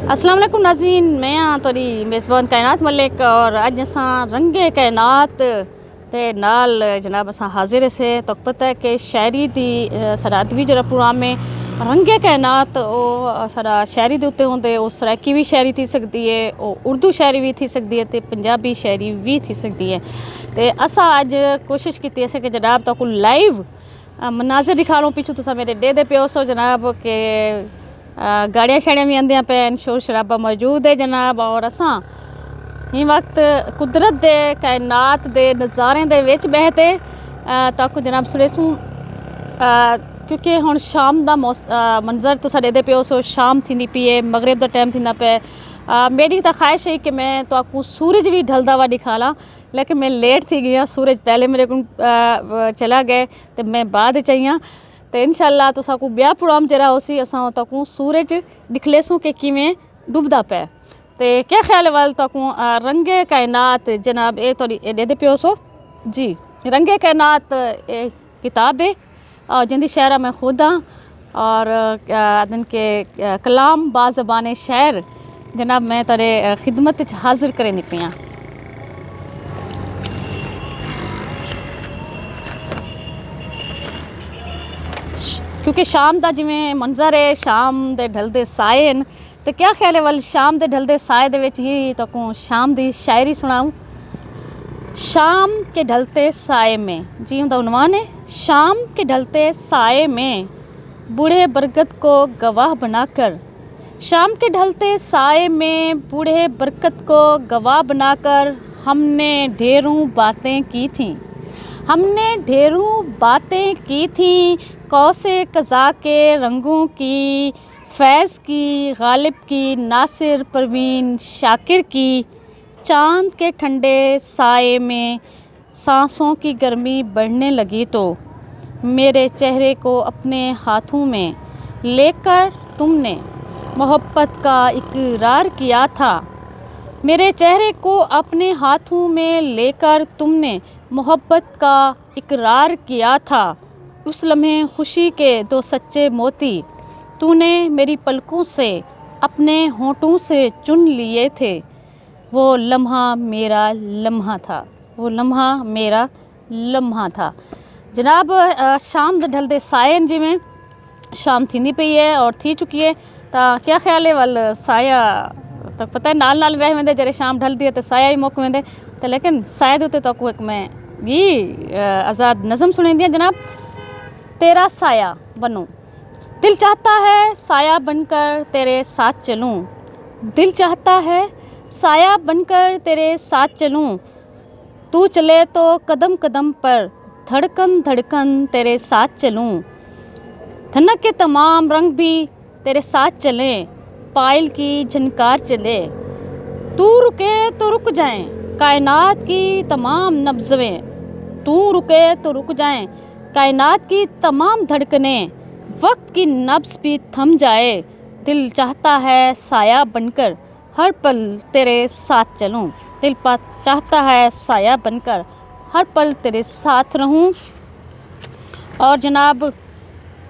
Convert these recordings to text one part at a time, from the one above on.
अस्सलाम वालेकुम नाज़रीन, मैं हाँ तोरी मेज़बान कायनात मलिक और अज असां रंगे कायनात ते नाल जनाब असां हाजिर से तो पता है कि शायरी दी सरादवी जरा प्रोग्राम में रंगे कायनात ओ सारा शायरी दे उत्ते होंदे ओ सराकी भी शायरी थी सकदी है, ओ उर्दू शायरी भी थी सकदी है ते पंजाबी शायरी भी थी सकदी है। ते असां अज कोशिश कीती है कि जनाब तो लाइव मनाज़र दिखाणो पिछू तुसां मेरे डे दे पियो सो जनाब के गाड़ियाँ शाड़ियाँ भी आंदियां पैन शोर शराबा मौजूद है जनाब और असां ही वक्त कुदरत दे कायनात दे नज़ारें दे विच बहते ताकू जनाब सुनेसूं क्योंकि हुण शाम दा मंजर तुसां ॾेदे पियो सो शाम थींदी पई है मगरिब दा टाइम थींदा पे मेरी तो ख्वाहिश है कि मैं तो सूरज भी ढलदा हुआ दिखाला लेकिन मैं लेट थी गई सूरज पहले मेरे को चला गए तो मैं बाद चाहिए तो इंशाल्लाह तुसा को ब्याह प्रोग्राम जरा उसी असां तकू सूरज दिखलेसूं कि किवें डुबदा पे ते क्या ख्याल वाल तकू रंगे कायनात जनाब ए थोड़ी दे पियो सो जी रंगे कायनात किताब है और जिंदी शायरा मैं खुद हाँ और दिन के कलाम बाज़बान शायर जनाब मैं तेरे खिदमत हाजिर करें पियाँ क्योंकि शाम का जिमें मंजर है शाम दे ढलदे साए न तो क्या ख्याल है वाल शाम दे ढलदे साए दे विच ही तकू शाम दी शायरी सुनाऊं। शाम के ढलते साए में जी उनका उन्वान है शाम के ढलते साए में बूढ़े बरगद को गवाह बनाकर शाम के ढलते साए में बूढ़े बरगद को गवाह बनाकर हमने ढेरों बातें की थीं कौसे कज़ा के रंगों की फैज़ की गालिब की नासिर परवीन शाकिर की चाँद के ठंडे साए में सांसों की गर्मी बढ़ने लगी तो मेरे चेहरे को अपने हाथों में लेकर तुमने मोहब्बत का इकरार किया था मेरे चेहरे को अपने हाथों में लेकर तुमने मोहब्बत का इकरार किया था उस लम्हे खुशी के दो सच्चे मोती तूने मेरी पलकों से अपने होंठों से चुन लिए थे वो लम्हा मेरा लम्हा था जनाब शाम दे ढलदे सायन जिमें शाम थींदी पई है और थी चुकी है तो क्या ख्याल है वाल साया तो पता है नाल नाल रह वेंदे जरे शाम ढलदी है तो साया ही मुक वेंदे तो लेकिन साया दे उत्ते तो एक मैं भी आज़ाद नज़म सुनेंदी जनाब। तेरा साया बनूं दिल चाहता है साया बनकर तेरे साथ चलूं दिल चाहता है साया बनकर तेरे साथ चलूं तू चले तो कदम कदम पर धड़कन धड़कन तेरे साथ चलूं धनक के तमाम रंग भी तेरे साथ चलें पायल की झनकार चले तू रुके तो रुक जाएं कायनात की तमाम नब्ज़ें तू रुके तो रुक जाएं कायनात की तमाम धड़कनें वक्त की नब्ज़ भी थम जाए दिल चाहता है साया बनकर हर पल तेरे साथ चलूं दिल चाहता है साया बनकर हर पल तेरे साथ रहूं। और जनाब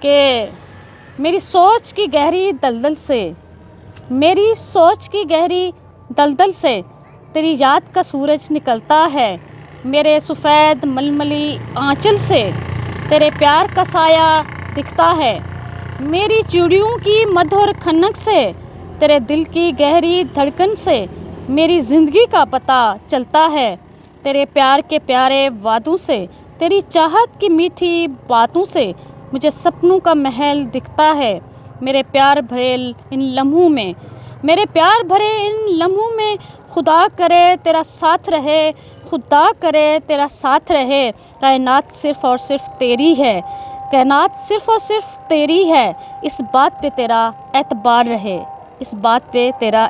के मेरी सोच की गहरी दलदल से तेरी याद का सूरज निकलता है मेरे सफ़ेद मलमली आंचल से तेरे प्यार का साया दिखता है मेरी चूड़ियों की मधुर खनक से तेरे दिल की गहरी धड़कन से मेरी ज़िंदगी का पता चलता है तेरे प्यार के प्यारे वादों से तेरी चाहत की मीठी बातों से मुझे सपनों का महल दिखता है मेरे प्यार भरे इन लम्हों में खुदा करे तेरा साथ रहे कायनात सिर्फ़ और सिर्फ तेरी है इस बात पे तेरा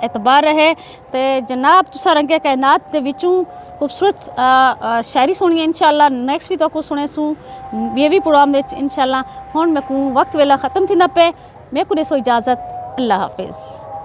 एतबार रहे तो जनाब तुसा रंगे कायनात दे विचों खूबसूरत शायरी सुनिए इंशाल्लाह नेक्स्ट भी तो सुने सूँ ये भी प्रोग्राम इंशाल्लाह हुण मैं को वक्त वेला ख़त्म थी पे मैं को देसो इजाज़त अल्लाह हाफिज़।